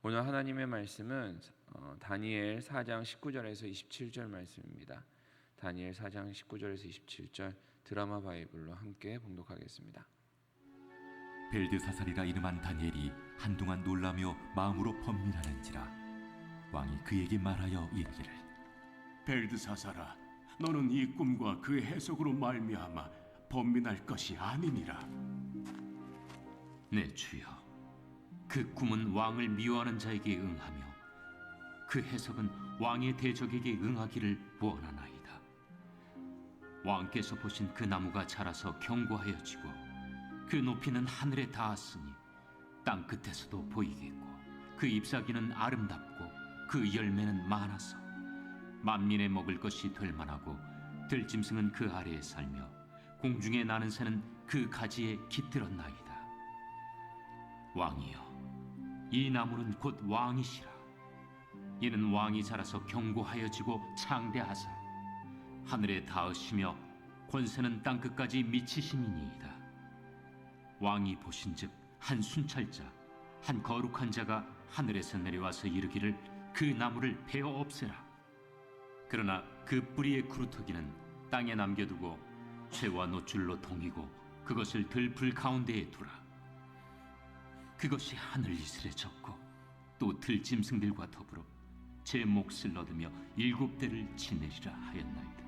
오늘 하나님의 말씀은 다니엘 4장 19절에서 27절 말씀입니다. 다니엘 4장 19절에서 27절 드라마 바이블로 함께 봉독하겠습니다. 벨드사살이라 이름한 다니엘이 한동안 놀라며 마음으로 번민하는지라 왕이 그에게 말하여 이르기를 벨드사살아, 너는 이 꿈과 그 해석으로 말미암아 번민할 것이 아니니라. 내 주여, 그 꿈은 왕을 미워하는 자에게 응하며 그 해석은 왕의 대적에게 응하기를 원하나이다. 왕께서 보신 그 나무가 자라서 견고하여지고 그 높이는 하늘에 닿았으니 땅 끝에서도 보이겠고 그 잎사귀는 아름답고 그 열매는 많아서 만민의 먹을 것이 될 만하고 들짐승은 그 아래에 살며 공중에 나는 새는 그 가지에 깃들었나이다. 왕이여, 이 나무는 곧 왕이시라. 이는 왕이 자라서 견고하여지고 창대하사 하늘에 닿으시며 권세는 땅 끝까지 미치심이니이다. 왕이 보신즉 한 순찰자, 한 거룩한 자가 하늘에서 내려와서 이르기를 그 나무를 베어 없애라. 그러나 그 뿌리의 구루터기는 땅에 남겨두고 쇠와 노줄로 동이고 그것을 들풀 가운데에 두라. 그것이 하늘 이슬에 젖고 또 들짐승들과 더불어 제 몫을 얻으며 7대를 지내리라 하였나이다.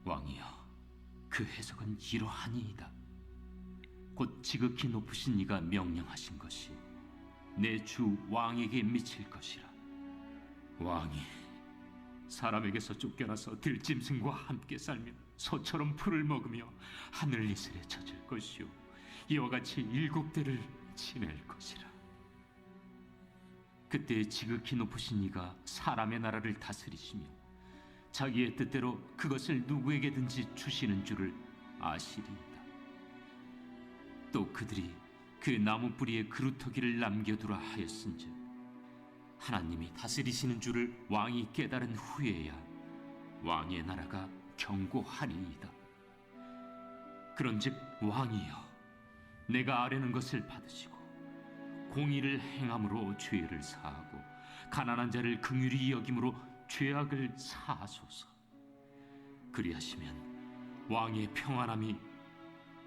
왕이여, 그 해석은 이러하니이다. 곧 지극히 높으신 이가 명령하신 것이 내 주 왕에게 미칠 것이라. 왕이 사람에게서 쫓겨나서 들짐승과 함께 살며 소처럼 풀을 먹으며 하늘 이슬에 젖을 것이요 이와 같이 7대를 지낼 것이라. 그때 지극히 높으신 이가 사람의 나라를 다스리시며 자기의 뜻대로 그것을 누구에게든지 주시는 줄을 아시리이다. 또 그들이 그 나무 뿌리에 그루터기를 남겨두라 하였은즉 하나님이 다스리시는 줄을 왕이 깨달은 후에야 왕의 나라가 견고하리이다. 그런즉 왕이여, 내가 아뢰는 것을 받으시고 공의를 행함으로 죄를 사하고 가난한 자를 긍휼히 여김으로 죄악을 사하소서. 그리하시면 왕의 평안함이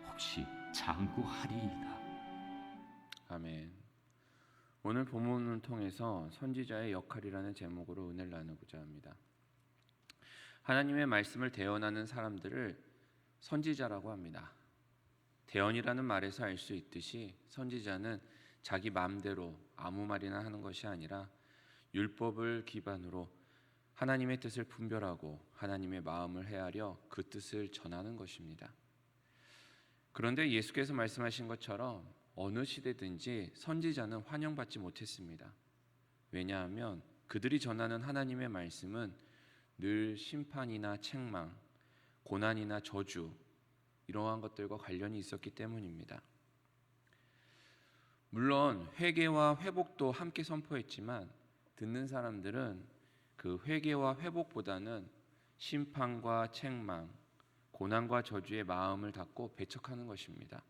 혹시 장구하리이다. 아멘. 오늘 본문을 통해서 선지자의 역할이라는 제목으로 은혜를 나누고자 합니다. 하나님의 말씀을 대언하는 사람들을 선지자라고 합니다. 대언이라는 말에서 알 수 있듯이 선지자는 자기 마음대로 아무 말이나 하는 것이 아니라 율법을 기반으로 하나님의 뜻을 분별하고 하나님의 마음을 헤아려 그 뜻을 전하는 것입니다. 그런데 예수께서 말씀하신 것처럼 어느 시대든지 선지자는 환영받지 못했습니다. 왜냐하면 그들이 전하는 하나님의 말씀은 늘 심판이나 책망, 고난이나 저주 이러한 것들과 관련이 있었기 때문입니다. 물론 회개와 회복도 함께 선포했지만 듣는 사람들은 그 회개와 회복보다는 심판과 책망, 고난과 저주의 마음을 닫고 배척하는 것입니다.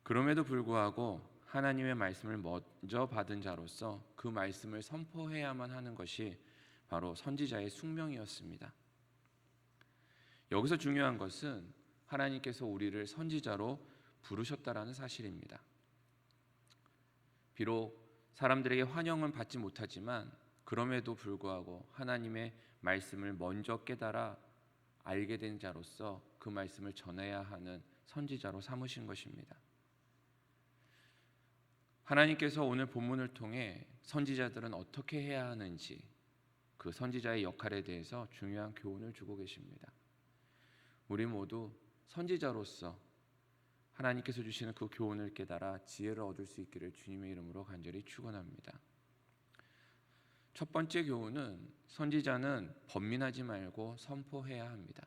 그럼에도 불구하고 하나님의 말씀을 먼저 받은 자로서 그 말씀을 선포해야만 하는 것이 바로 선지자의 숙명이었습니다. 여기서 중요한 것은 하나님께서 우리를 선지자로 부르셨다라는 사실입니다. 비록 사람들에게 환영은 받지 못하지만 그럼에도 불구하고 하나님의 말씀을 먼저 깨달아 알게 된 자로서 그 말씀을 전해야 하는 선지자로 삼으신 것입니다. 하나님께서 오늘 본문을 통해 선지자들은 어떻게 해야 하는지 그 선지자의 역할에 대해서 중요한 교훈을 주고 계십니다. 우리 모두 선지자로서 하나님께서 주시는 그 교훈을 깨달아 지혜를 얻을 수 있기를 주님의 이름으로 간절히 축원합니다. 첫 번째 교훈은 선지자는 번민하지 말고 선포해야 합니다.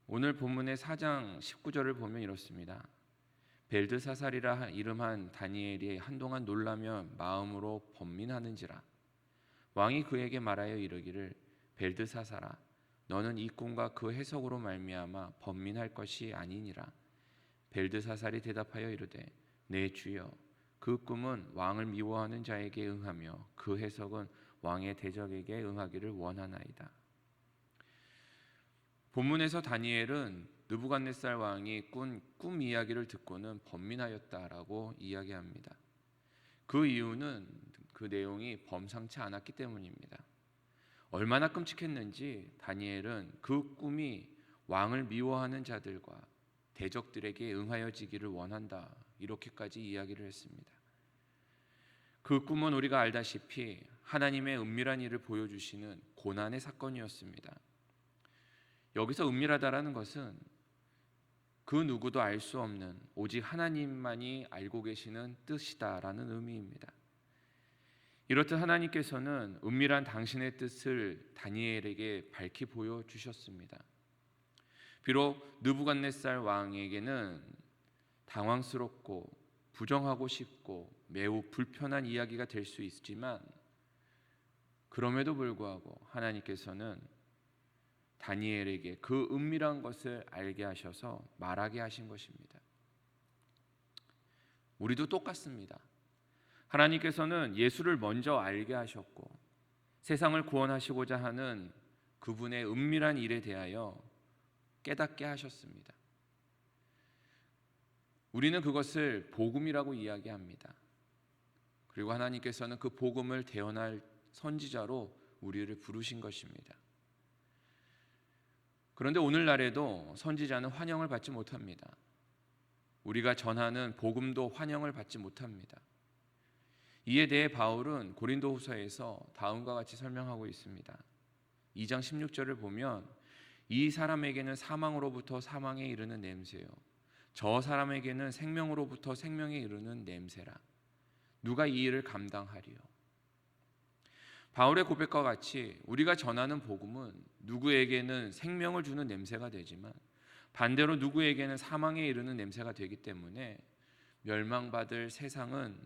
오늘 본문의 4장 19절을 보면 이렇습니다. 벨드사살이라 이름한 다니엘이 한동안 놀라며 마음으로 번민하는지라. 왕이 그에게 말하여 이르기를 벨드사살아, 너는 이 꿈과 그 해석으로 말미암아 번민할 것이 아니니라. 벨드사살이 대답하여 이르되 내 주여, 그 꿈은 왕을 미워하는 자에게 응하며 그 해석은 왕의 대적에게 응하기를 원하나이다. 본문에서 다니엘은 느부갓네살 왕이 꾼 꿈 이야기를 듣고는 번민하였다라고 이야기합니다. 그 이유는 그 내용이 범상치 않았기 때문입니다. 얼마나 끔찍했는지 다니엘은 그 꿈이 왕을 미워하는 자들과 대적들에게 응하여지기를 원한다, 이렇게까지 이야기를 했습니다. 그 꿈은 우리가 알다시피 하나님의 은밀한 일을 보여주시는 고난의 사건이었습니다. 여기서 은밀하다라는 것은 그 누구도 알 수 없는 오직 하나님만이 알고 계시는 뜻이다라는 의미입니다. 이렇듯 하나님께서는 은밀한 당신의 뜻을 다니엘에게 밝히 보여주셨습니다. 비록 느부갓네살 왕에게는 당황스럽고 부정하고 싶고 매우 불편한 이야기가 될 수 있지만 그럼에도 불구하고 하나님께서는 다니엘에게 그 은밀한 것을 알게 하셔서 말하게 하신 것입니다. 우리도 똑같습니다. 하나님께서는 예수를 먼저 알게 하셨고 세상을 구원하시고자 하는 그분의 은밀한 일에 대하여 깨닫게 하셨습니다. 우리는 그것을 복음이라고 이야기합니다. 그리고 하나님께서는 그 복음을 대언할 선지자로 우리를 부르신 것입니다. 그런데 오늘날에도 선지자는 환영을 받지 못합니다. 우리가 전하는 복음도 환영을 받지 못합니다. 이에 대해 바울은 고린도후서에서 다음과 같이 설명하고 있습니다. 2장 16절을 보면 이 사람에게는 사망으로부터 사망에 이르는 냄새요 저 사람에게는 생명으로부터 생명에 이르는 냄새라. 누가 이 일을 감당하리요? 바울의 고백과 같이 우리가 전하는 복음은 누구에게는 생명을 주는 냄새가 되지만 반대로 누구에게는 사망에 이르는 냄새가 되기 때문에 멸망받을 세상은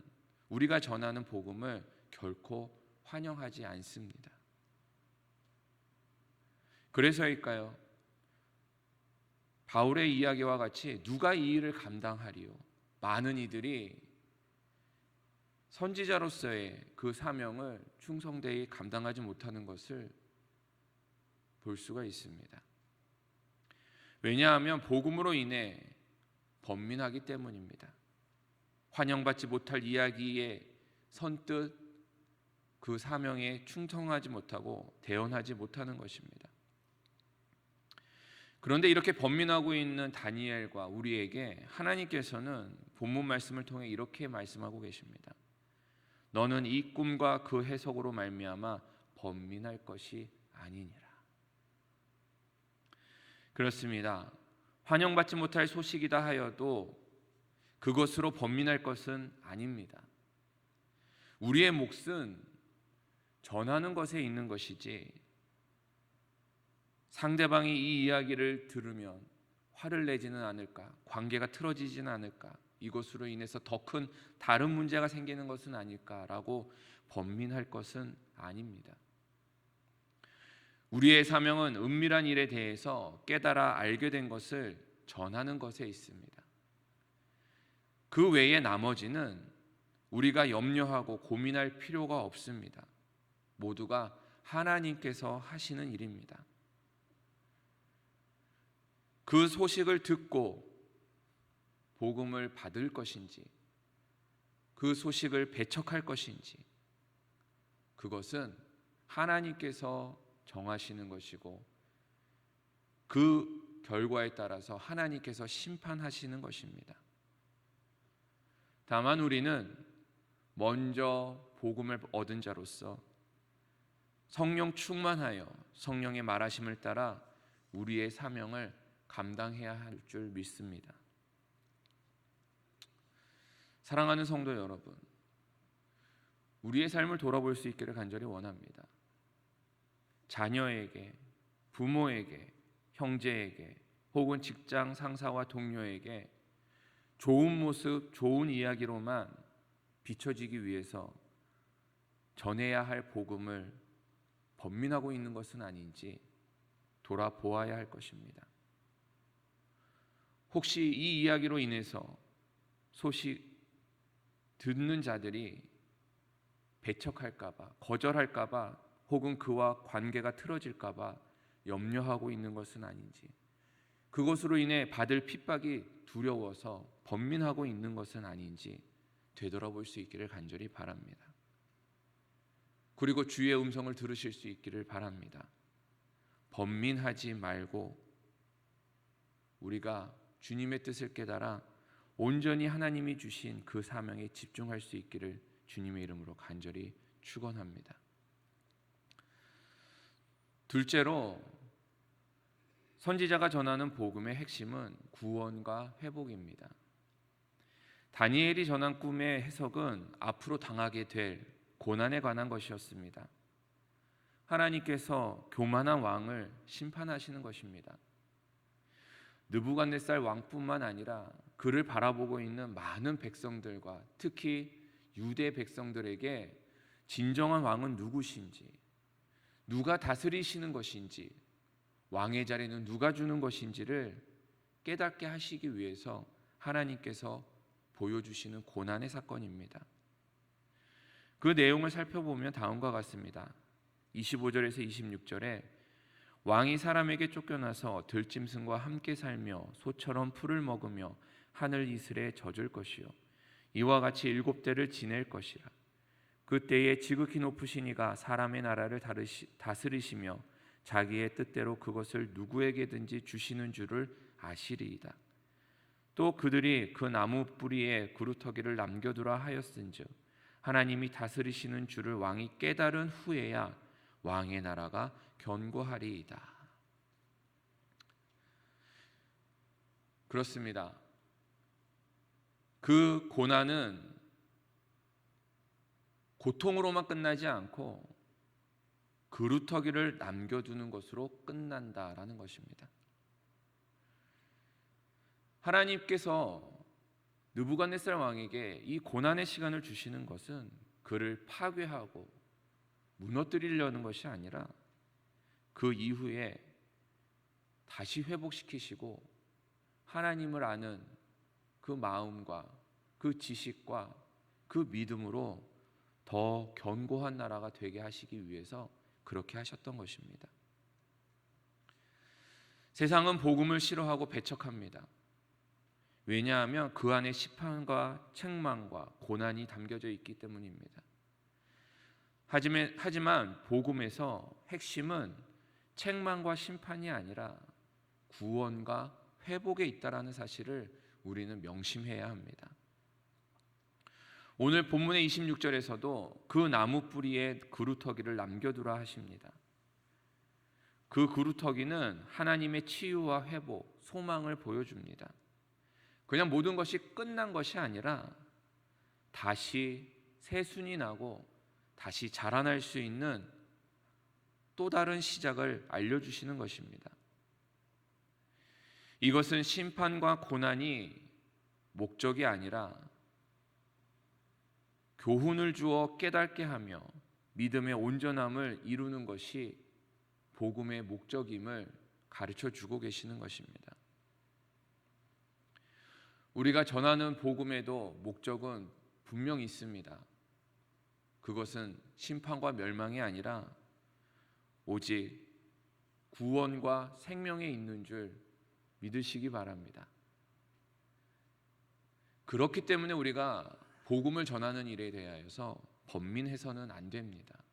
우리가 전하는 복음을 결코 환영하지 않습니다. 그래서일까요? 바울의 이야기와 같이 누가 이 일을 감당하리요? 많은 이들이 선지자로서의 그 사명을 충성되이 감당하지 못하는 것을 볼 수가 있습니다. 왜냐하면 복음으로 인해 번민하기 때문입니다. 환영받지 못할 이야기에 선뜻 그 사명에 충성하지 못하고 대언하지 못하는 것입니다. 그런데 이렇게 번민하고 있는 다니엘과 우리에게 하나님께서는 본문 말씀을 통해 이렇게 말씀하고 계십니다. 너는 이 꿈과 그 해석으로 말미암아 번민할 것이 아니니라. 그렇습니다. 환영받지 못할 소식이다 하여도 그것으로 번민할 것은 아닙니다. 우리의 몫은 전하는 것에 있는 것이지 상대방이 이 이야기를 들으면 화를 내지는 않을까, 관계가 틀어지지는 않을까, 이것으로 인해서 더 큰 다른 문제가 생기는 것은 아닐까라고 번민할 것은 아닙니다. 우리의 사명은 은밀한 일에 대해서 깨달아 알게 된 것을 전하는 것에 있습니다. 그 외에 나머지는 우리가 염려하고 고민할 필요가 없습니다. 모두가 하나님께서 하시는 일입니다. 그 소식을 듣고 복음을 받을 것인지 그 소식을 배척할 것인지 그것은 하나님께서 정하시는 것이고 그 결과에 따라서 하나님께서 심판하시는 것입니다. 다만 우리는 먼저 복음을 얻은 자로서 성령 충만하여 성령의 말하심을 따라 우리의 사명을 감당해야 할 줄 믿습니다. 사랑하는 성도 여러분, 우리의 삶을 돌아볼 수 있기를 간절히 원합니다. 자녀에게, 부모에게, 형제에게 혹은 직장 상사와 동료에게 좋은 모습, 좋은 이야기로만 비춰지기 위해서 전해야 할 복음을 번민하고 있는 것은 아닌지 돌아보아야 할 것입니다. 혹시 이 이야기로 인해서 소식 듣는 자들이 배척할까봐, 거절할까봐, 혹은 그와 관계가 틀어질까봐 염려하고 있는 것은 아닌지, 그것으로 인해 받을 핍박이 두려워서 번민하고 있는 것은 아닌지 되돌아볼 수 있기를 간절히 바랍니다. 그리고 주의 음성을 들으실 수 있기를 바랍니다. 번민하지 말고 우리가 주님의 뜻을 깨달아 온전히 하나님이 주신 그 사명에 집중할 수 있기를 주님의 이름으로 간절히 축원합니다. 둘째로, 선지자가 전하는 복음의 핵심은 구원과 회복입니다. 다니엘이 전한 꿈의 해석은 앞으로 당하게 될 고난에 관한 것이었습니다. 하나님께서 교만한 왕을 심판하시는 것입니다. 느부갓네살 왕뿐만 아니라 그를 바라보고 있는 많은 백성들과 특히 유대 백성들에게 진정한 왕은 누구신지, 누가 다스리시는 것인지, 왕의 자리는 누가 주는 것인지를 깨닫게 하시기 위해서 하나님께서 보여주시는 고난의 사건입니다. 그 내용을 살펴보면 다음과 같습니다. 25절에서 26절에 왕이 사람에게 쫓겨나서 들짐승과 함께 살며 소처럼 풀을 먹으며 하늘 이슬에 젖을 것이요 이와 같이 7대를 지낼 것이라. 그때에 지극히 높으신 이가 사람의 나라를 다스리시며 자기의 뜻대로 그것을 누구에게든지 주시는 줄을 아시리이다. 또 그들이 그 나무 뿌리에 그루터기를 남겨두라 하였은즉 하나님이 다스리시는 줄을 왕이 깨달은 후에야 왕의 나라가 견고하리이다. 그렇습니다. 그 고난은 고통으로만 끝나지 않고 그루터기를 남겨두는 것으로 끝난다라는 것입니다. 하나님께서 느부갓네살 왕에게 이 고난의 시간을 주시는 것은 그를 파괴하고 무너뜨리려는 것이 아니라 그 이후에 다시 회복시키시고 하나님을 아는 그 마음과 그 지식과 그 믿음으로 더 견고한 나라가 되게 하시기 위해서 그렇게 하셨던 것입니다. 세상은 복음을 싫어하고 배척합니다. 왜냐하면 그 안에 시판과 책망과 고난이 담겨져 있기 때문입니다. 하지만 복음에서 핵심은 책망과 심판이 아니라 구원과 회복에 있다라는 사실을 우리는 명심해야 합니다. 오늘 본문의 26절에서도 그 나무 뿌리에 그루터기를 남겨두라 하십니다. 그 그루터기는 하나님의 치유와 회복, 소망을 보여줍니다. 그냥 모든 것이 끝난 것이 아니라 다시 새순이 나고 다시 자라날 수 있는 또 다른 시작을 알려주시는 것입니다. 이것은 심판과 고난이 목적이 아니라 교훈을 주어 깨닫게 하며 믿음의 온전함을 이루는 것이 복음의 목적임을 가르쳐 주고 계시는 것입니다. 우리가 전하는 복음에도 목적은 분명히 있습니다. 그것은 심판과 멸망이 아니라 오직 구원과 생명에 있는 줄 믿으시기 바랍니다. 그렇기 때문에 우리가 복음을 전하는 일에 대하여서 번민해서는 안 됩니다.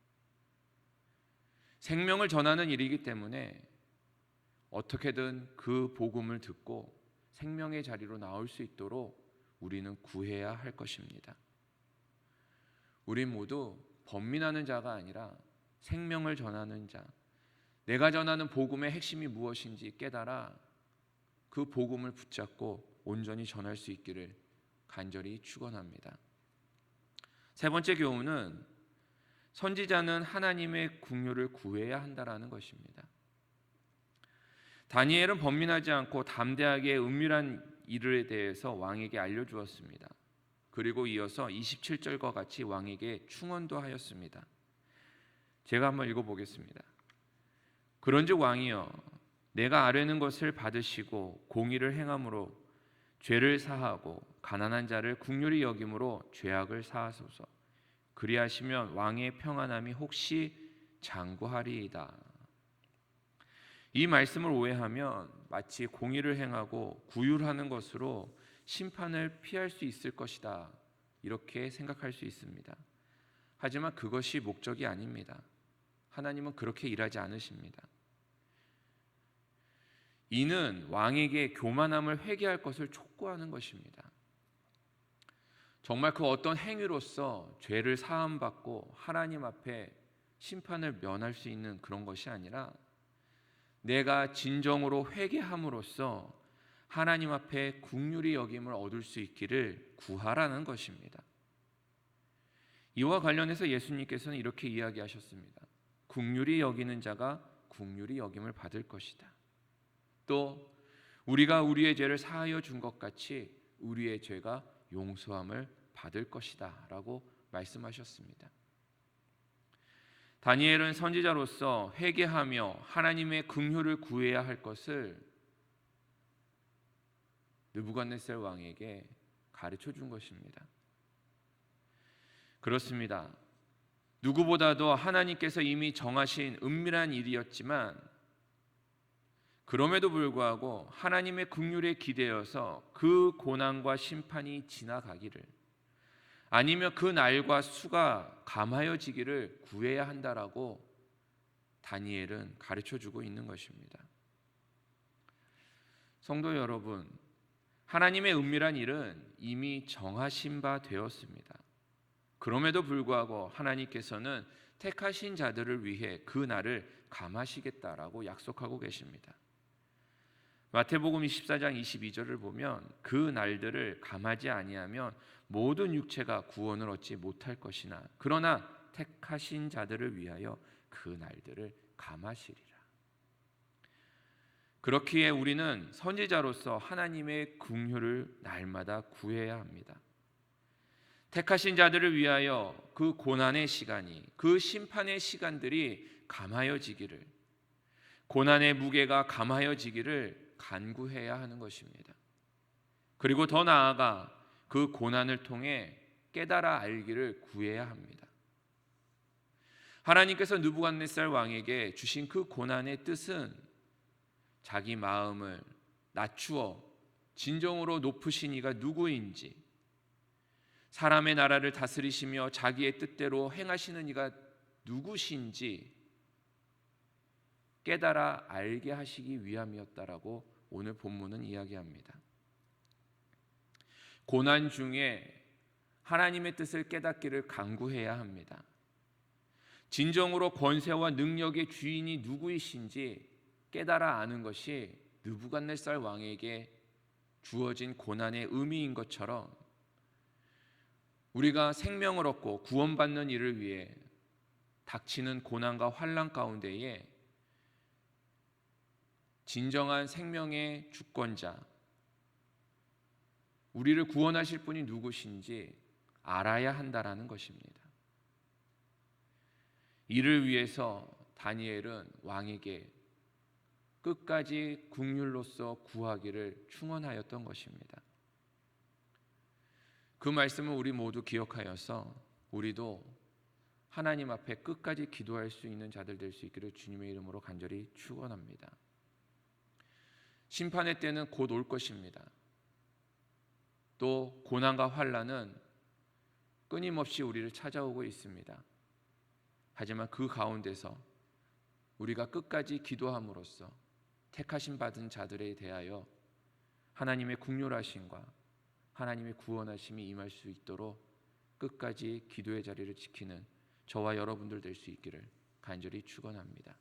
생명을 전하는 일이기 때문에 어떻게든 그 복음을 듣고 생명의 자리로 나올 수 있도록 우리는 구해야 할 것입니다. 우리 모두 번민하는 자가 아니라 생명을 전하는 자, 내가 전하는 복음의 핵심이 무엇인지 깨달아 그 복음을 붙잡고 온전히 전할 수 있기를 간절히 축원합니다. 세 번째 교훈은 선지자는 하나님의 긍휼을 구해야 한다라는 것입니다. 다니엘은 번민하지 않고 담대하게 은밀한 일에 대해서 왕에게 알려주었습니다. 그리고 이어서 27절과 같이 왕에게 충언도 하였습니다. 제가 한번 읽어보겠습니다. 그런즉 왕이여 내가 아뢰는 것을 받으시고 공의를 행함으로 죄를 사하고 가난한 자를 긍휼히 여김으로 죄악을 사하소서. 그리하시면 왕의 평안함이 혹시 장구하리이다. 이 말씀을 오해하면 마치 공의를 행하고 구휼하는 것으로 심판을 피할 수 있을 것이다, 이렇게 생각할 수 있습니다. 하지만 그것이 목적이 아닙니다. 하나님은 그렇게 일하지 않으십니다. 이는 왕에게 교만함을 회개할 것을 촉구하는 것입니다. 정말 그 어떤 행위로서 죄를 사함받고 하나님 앞에 심판을 면할 수 있는 그런 것이 아니라 내가 진정으로 회개함으로써 하나님 앞에 긍휼히 여김을 얻을 수 있기를 구하라는 것입니다. 이와 관련해서 예수님께서는 이렇게 이야기하셨습니다. 긍휼히 여기는 자가 긍휼히 여김을 받을 것이다. 또 우리가 우리의 죄를 사하여 준 것 같이 우리의 죄가 용서함을 받을 것이다 라고 말씀하셨습니다. 다니엘은 선지자로서 회개하며 하나님의 긍휼을 구해야 할 것을 느부갓네살 왕에게 가르쳐 준 것입니다. 그렇습니다. 누구보다도 하나님께서 이미 정하신 은밀한 일이었지만 그럼에도 불구하고 하나님의 긍휼에 기대어서 그 고난과 심판이 지나가기를, 아니면 그 날과 수가 감하여지기를 구해야 한다라고 다니엘은 가르쳐주고 있는 것입니다. 성도 여러분, 하나님의 은밀한 일은 이미 정하신 바 되었습니다. 그럼에도 불구하고 하나님께서는 택하신 자들을 위해 그 날을 감하시겠다라고 약속하고 계십니다. 마태복음 24장 22절을 보면 그 날들을 감하지 아니하면 모든 육체가 구원을 얻지 못할 것이나 그러나 택하신 자들을 위하여 그 날들을 감하시리라. 그렇기에 우리는 선지자로서 하나님의 긍휼을 날마다 구해야 합니다. 택하신 자들을 위하여 그 고난의 시간이, 그 심판의 시간들이 감하여지기를, 고난의 무게가 감하여지기를 간구해야 하는 것입니다. 그리고 더 나아가 그 고난을 통해 깨달아 알기를 구해야 합니다. 하나님께서 느부갓네살 왕에게 주신 그 고난의 뜻은 자기 마음을 낮추어 진정으로 높으신 이가 누구인지, 사람의 나라를 다스리시며 자기의 뜻대로 행하시는 이가 누구신지 깨달아 알게 하시기 위함이었다라고 오늘 본문은 이야기합니다. 고난 중에 하나님의 뜻을 깨닫기를 간구해야 합니다. 진정으로 권세와 능력의 주인이 누구이신지 깨달아 아는 것이 느부갓네살 왕에게 주어진 고난의 의미인 것처럼 우리가 생명을 얻고 구원받는 일을 위해 닥치는 고난과 환난 가운데에 진정한 생명의 주권자, 우리를 구원하실 분이 누구신지 알아야 한다라는 것입니다. 이를 위해서 다니엘은 왕에게 끝까지 긍휼로서 구하기를 충원하였던 것입니다. 그 말씀을 우리 모두 기억하여서 우리도 하나님 앞에 끝까지 기도할 수 있는 자들 될 수 있기를 주님의 이름으로 간절히 축원합니다. 심판의 때는 곧 올 것입니다. 또 고난과 환난은 끊임없이 우리를 찾아오고 있습니다. 하지만 그 가운데서 우리가 끝까지 기도함으로써 택하심 받은 자들에 대하여 하나님의 긍휼하심과 하나님의 구원하심이 임할 수 있도록 끝까지 기도의 자리를 지키는 저와 여러분들 될 수 있기를 간절히 축원합니다.